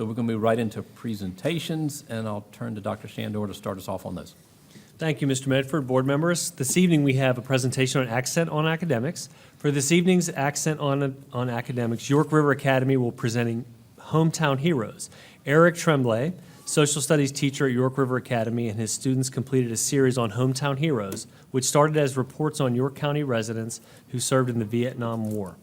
So we're going to move right into presentations, and I'll turn to Dr. Shandor to start us off on those. Thank you, Mr. Medford, board members. This evening we have a presentation on Accent on Academics. For this evening's Accent on Academics, York River Academy will be presenting Hometown Heroes. Eric Tremblay, social studies teacher at York River Academy, and his students completed a series on Hometown Heroes, which started as reports on York County residents who served in the Vietnam War.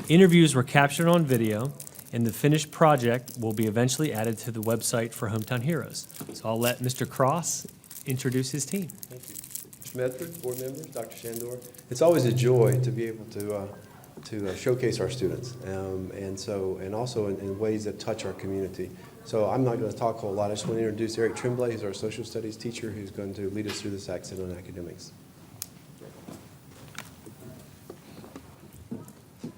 Interviews were captured on video, and the finished project will be eventually added to the website for Hometown Heroes. So I'll let Mr. Cross introduce his team. Thank you. Mr. Medford, board members, Dr. Shandor. It's always a joy to be able to showcase our students, and also in ways that touch our community. So I'm not going to talk a whole lot. I just want to introduce Eric Tremblay, who's our social studies teacher, who's going to lead us through this Accent on Academics.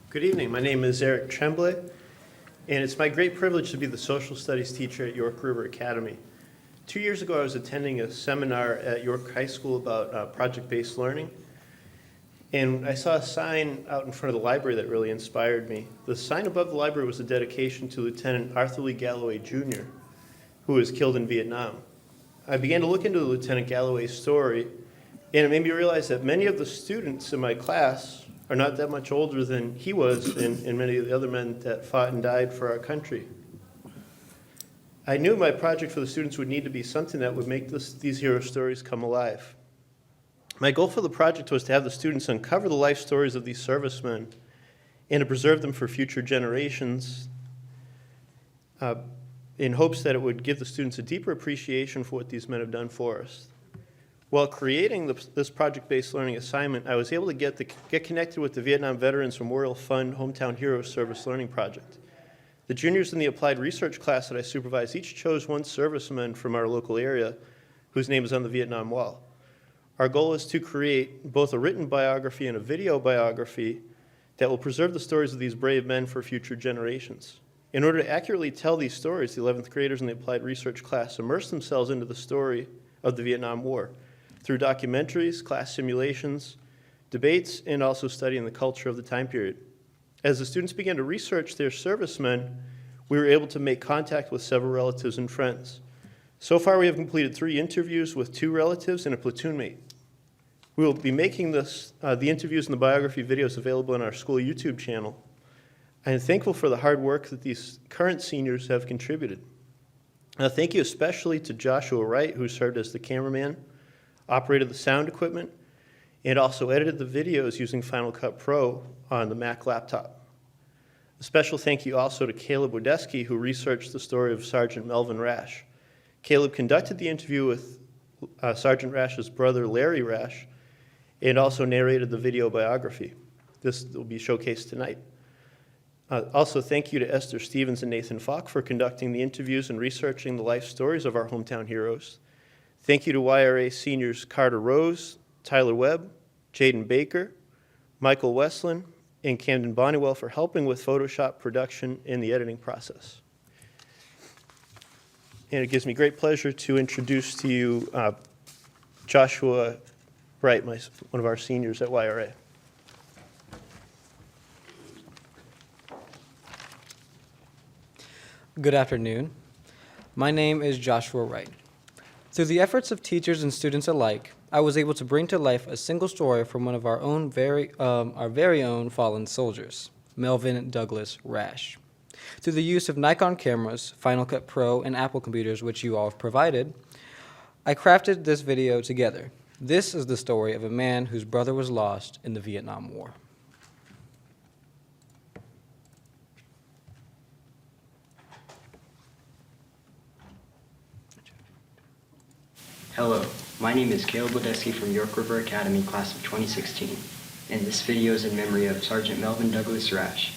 Good evening. My name is Eric Tremblay, and it's my great privilege to be the social studies teacher at York River Academy. 2 years ago, I was attending a seminar at York High School about project-based learning, and I saw a sign out in front of the library that really inspired me. The sign above the library was a dedication to Lieutenant Arthur Lee Galloway, Jr., who was killed in Vietnam. I began to look into Lieutenant Galloway's story, and it made me realize that many of the students in my class are not that much older than he was and many of the other men that fought and died for our country. I knew my project for the students would need to be something that would make these hero stories come alive. My goal for the project was to have the students uncover the life stories of these servicemen and to preserve them for future generations in hopes that it would give the students a deeper appreciation for what these men have done for us. While creating this project-based learning assignment, I was able to get connected with the Vietnam Veterans Memorial Fund Hometown Heroes Service Learning Project. The juniors in the applied research class that I supervised each chose one serviceman from our local area whose name is on the Vietnam Wall. Our goal is to create both a written biography and a video biography that will preserve the stories of these brave men for future generations. In order to accurately tell these stories, the 11th graders in the applied research class immersed themselves into the story of the Vietnam War through documentaries, class simulations, debates, and also studying the culture of the time period. As the students began to research their servicemen, we were able to make contact with several relatives and friends. So far, we have completed 3 interviews with 2 relatives and a platoon mate. We will be making the interviews and the biography videos available on our school YouTube channel. I am thankful for the hard work that these current seniors have contributed. Thank you especially to Joshua Wright, who served as the cameraman, operated the sound equipment, and also edited the videos using Final Cut Pro on the Mac laptop. A special thank you also to Caleb Wodeski, who researched the story of Sergeant Melvyn Rash. Caleb conducted the interview with Sergeant Rash's brother, Larry Rash, and also narrated the video biography. This will be showcased tonight. Also, thank you to Esther Stevens and Nathan Falk for conducting the interviews and researching the life stories of our hometown heroes. Thank you to YRA seniors Carter Rose, Tyler Webb, Jaden Baker, Michael Westland, and Camden Bonnywell for helping with Photoshop production and the editing process. And it gives me great pleasure to introduce to you Joshua Wright, one of our seniors at YRA. Good afternoon. My name is Joshua Wright. Through the efforts of teachers and students alike, I was able to bring to life a single story from one of our very own fallen soldiers, Melvyn Douglas Rash. Through the use of Nikon cameras, Final Cut Pro, and Apple computers, which you all have provided, I crafted this video together. This is the story of a man whose brother was lost in the Vietnam War. Hello, my name is Caleb Wodeski from York River Academy, class of 2016, and this video is in memory of Sergeant Melvyn Douglas Rash.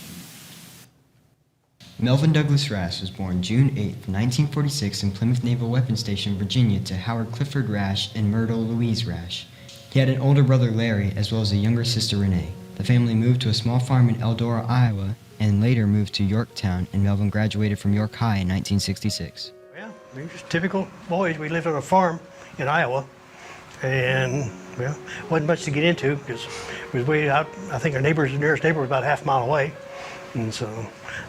Melvyn Douglas Rash was born June 8, 1946 in Plymouth Naval Weapons Station, Virginia, to Howard Clifford Rash and Myrtle Louise Rash. He had an older brother, Larry, as well as a younger sister, Renee. The family moved to a small farm in Eldora, Iowa, and later moved to Yorktown, and Melvyn graduated from York High in 1966. Yeah, we were just typical boys. We lived on a farm in Iowa, and well, wasn't much to get into because it was way out. I think our nearest neighbor was about a half mile away, and so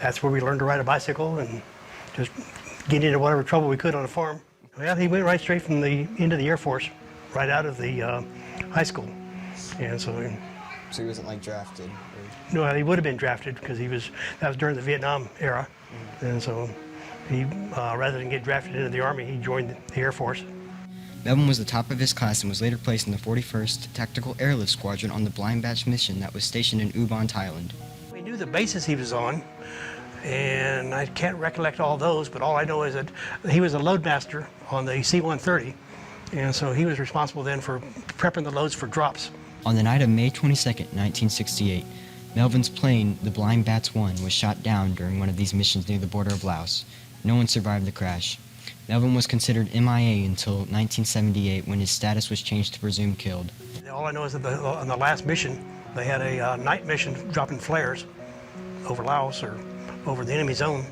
that's where we learned to ride a bicycle and just get into whatever trouble we could on the farm. Well, he went right straight from into the Air Force, right out of the high school. And so, So he wasn't like drafted? no, he would have been drafted because that was during the Vietnam era. And so he, rather than get drafted into the Army, he joined the Air Force. Melvyn was the top of his class and was later placed in the 41st Tactical Airlift Squadron on the Blind Batch mission that was stationed in Ubon, Thailand. We knew the bases he was on, and I can't recollect all those, but all I know is that he was a loadmaster on the C-130, and so he was responsible then for prepping the loads for drops. On the night of May 22nd, 1968, Melvyn's plane, the Blind Bats 1, was shot down during one of these missions near the border of Laos. No one survived the crash. Melvyn was considered MIA until 1978 when his status was changed to presumed killed. All I know is that on the last mission, they had a night mission dropping flares over Laos or over the enemy zone,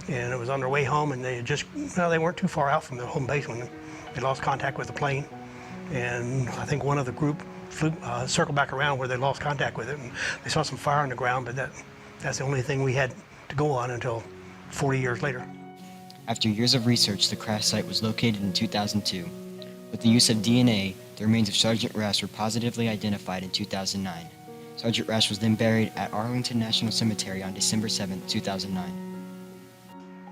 and it was on their way home, and they weren't too far out from the home base when they lost contact with the plane, and I think one of the group circled back around where they lost contact with it, and they saw some fire on the ground, but that's the only thing we had to go on until 40 years later. After years of research, the crash site was located in 2002. With the use of DNA, the remains of Sergeant Rash were positively identified in 2009. Sergeant Rash was then buried at Arlington National Cemetery on December 7, 2009.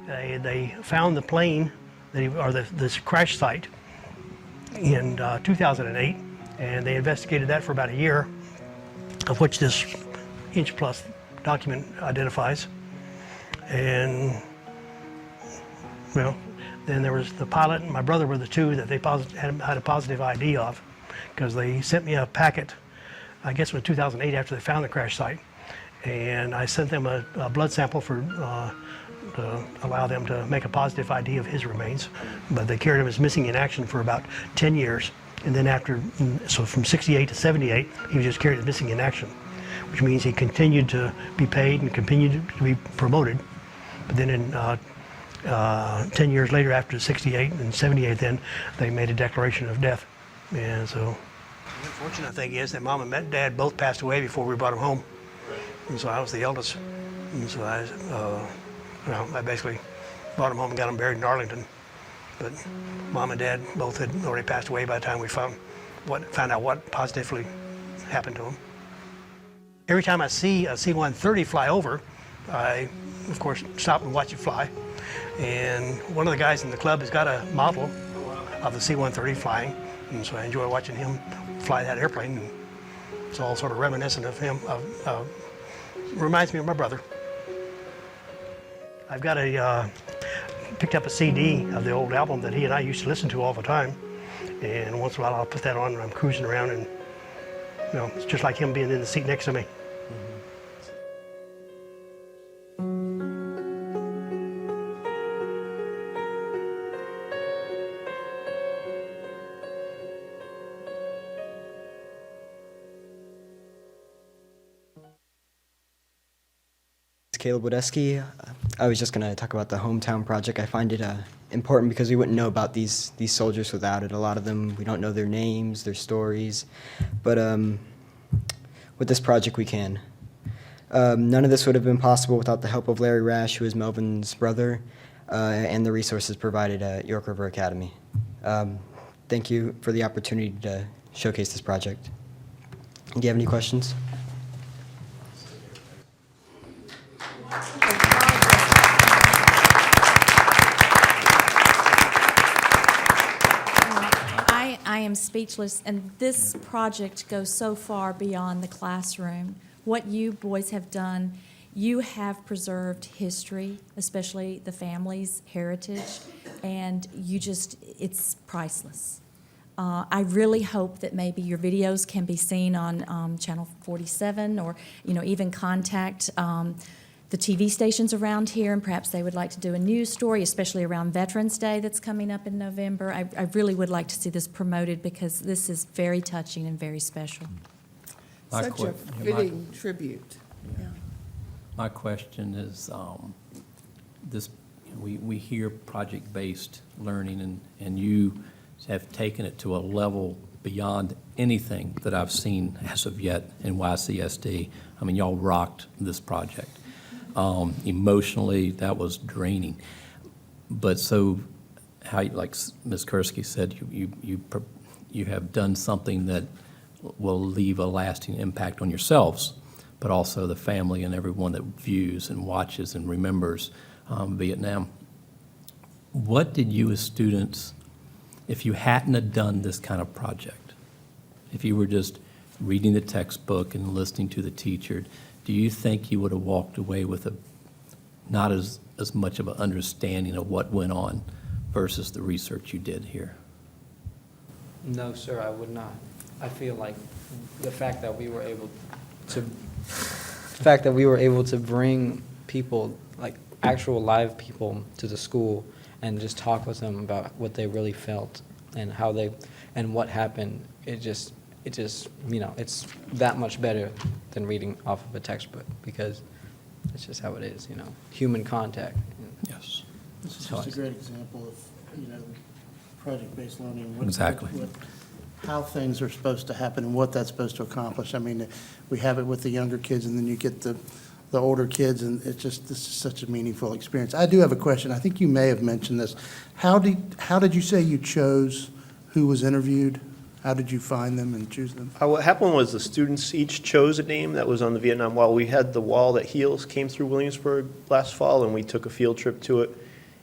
They found the plane, this crash site, in 2008, and they investigated that for about a year, of which this inch-plus document identifies. And, well, then there was the pilot and my brother were the two that they had a positive ID of, because they sent me a packet, I guess it was 2008 after they found the crash site, and I sent them a blood sample to allow them to make a positive ID of his remains. But they carried him as missing in action for about 10 years, and then so from 68 to 78, he was just carried as missing in action, which means he continued to be paid and continued to be promoted. But then in 10 years later, after 68 and 78, then they made a declaration of death. And so the unfortunate thing is that Mom and Dad both passed away before we brought him home. And so I was the eldest. And so I basically brought him home and got him buried in Arlington. But Mom and Dad both had already passed away by the time we found out what positively happened to him. Every time I see a C-130 fly over, I, of course, stop and watch it fly. And one of the guys in the club has got a model of the C-130 flying, and so I enjoy watching him fly that airplane. And it's all sort of reminiscent of him. Reminds me of my brother. I've got picked up a CD of the old album that he and I used to listen to all the time, and once in a while I'll put that on when I'm cruising around, and it's just like him being in the seat next to me. Caleb Wodeski. I was just going to talk about the hometown project. I find it important because we wouldn't know about these soldiers without it. A lot of them, we don't know their names, their stories, but with this project we can. None of this would have been possible without the help of Larry Rash, who is Melvyn's brother, and the resources provided at York River Academy. Thank you for the opportunity to showcase this project. Do you have any questions? I am speechless, and this project goes so far beyond the classroom. What you boys have done, you have preserved history, especially the family's heritage, and it's priceless. I really hope that maybe your videos can be seen on Channel 47, or even contact the TV stations around here, and perhaps they would like to do a news story, especially around Veterans Day that's coming up in November. I really would like to see this promoted because this is very touching and very special. Such a fitting tribute. Yeah. My question is, we hear project-based learning, and you have taken it to a level beyond anything that I've seen as of yet in YCSD. I mean, y'all rocked this project. Emotionally, that was draining. But so, how, like Ms. Kursky said, you have done something that will leave a lasting impact on yourselves, but also the family and everyone that views and watches and remembers Vietnam. What did you as students, if you hadn't have done this kind of project, if you were just reading the textbook and listening to the teacher, do you think you would have walked away with not as much of an understanding of what went on versus the research you did here? No, sir, I would not. I feel like the fact that we were able to bring people, like actual live people, to the school and just talk with them about what they really felt and and what happened, it just, you know, it's that much better than reading off of a textbook, because it's just how it is, you know, human contact. Yes. This is just a great example of, you know, project-based learning. Exactly. How things are supposed to happen and what that's supposed to accomplish. I mean, we have it with the younger kids, and then you get the older kids, and it's just, this is such a meaningful experience. I do have a question. I think you may have mentioned this. How did you say you chose who was interviewed? How did you find them and choose them? What happened was the students each chose a name that was on the Vietnam Wall. We had the wall that heals came through Williamsburg last fall, and we took a field trip to it.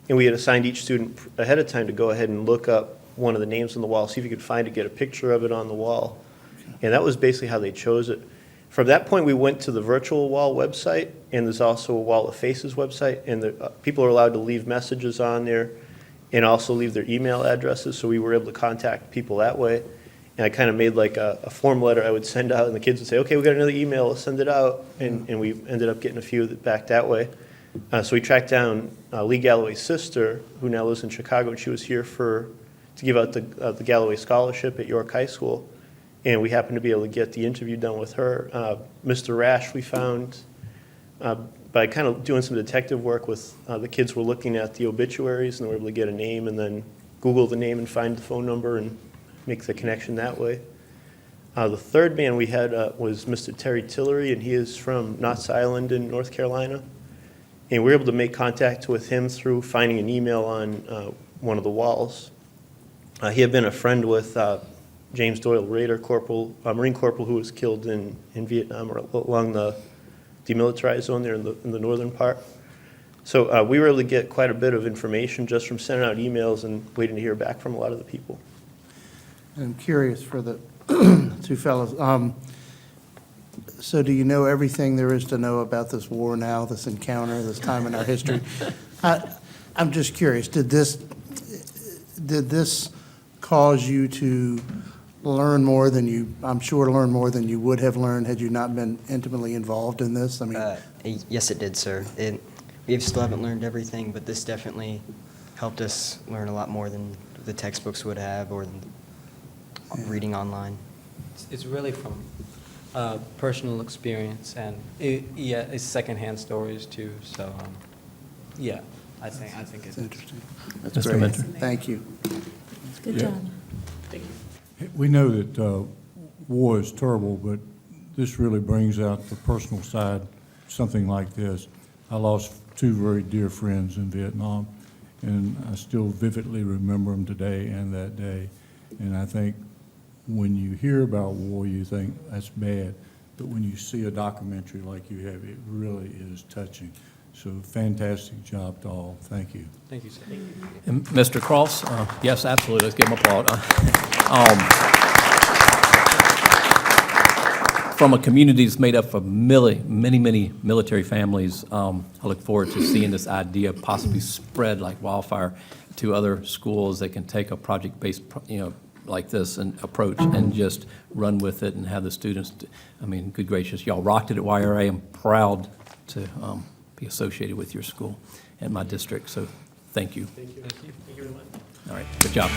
And we had assigned each student ahead of time to go ahead and look up one of the names on the wall, see if you could find it, get a picture of it on the wall. And that was basically how they chose it. From that point, we went to the virtual wall website, and there's also a Wall of Faces website, and people are allowed to leave messages on there and also leave their email addresses, so we were able to contact people that way. And I kind of made like a form letter I would send out, and the kids would say, okay, we got another email, let's send it out. And we ended up getting a few back that way. So we tracked down Lee Galloway's sister, who now lives in Chicago, and she was here to give out the Galloway Scholarship at York High School. And we happened to be able to get the interview done with her. Mr. Rash we found by kind of doing some detective work with the kids were looking at the obituaries, and they were able to get a name and then Google the name and find the phone number and make the connection that way. The third man we had was Mr. Terry Tillery, and he is from Knott's Island in North Carolina. And we were able to make contact with him through finding an email on one of the walls. He had been a friend with James Doyle Rader, Marine Corporal, who was killed in Vietnam or along the demilitarized zone there in the northern part. So we were able to get quite a bit of information just from sending out emails and waiting to hear back from a lot of the people. I'm curious for the two fellows. So do you know everything there is to know about this war now, this encounter, this time in our history? I'm just curious, did this cause you to learn more than you, I'm sure learn more than you would have learned had you not been intimately involved in this? I mean, Yes, it did, sir. We still haven't learned everything, but this definitely helped us learn a lot more than the textbooks would have or reading online. It's really from personal experience, and it's secondhand stories too. So, yeah, I think it's it's interesting. That's Mr. great. Mentor. Thank you. Good Yeah. job. We know that war is terrible, but this really brings out the personal side, something like this. I lost two very dear friends in Vietnam, and I still vividly remember them today and that day. And I think when you hear about war, you think that's bad, but when you see a documentary like you have, it really is touching. So fantastic job to all. Thank you. Thank you, sir. And Mr. Cross, yes, absolutely, let's give him applause. From a community that's made up of many military families, I look forward to seeing this idea possibly spread like wildfire to other schools that can take a project-based, like this and approach and just run with it and have the students, I mean, good gracious, y'all rocked it at YRA. I'm proud to be associated with your school and my district, so thank you. Thank you. Thank you very much. All right, good job.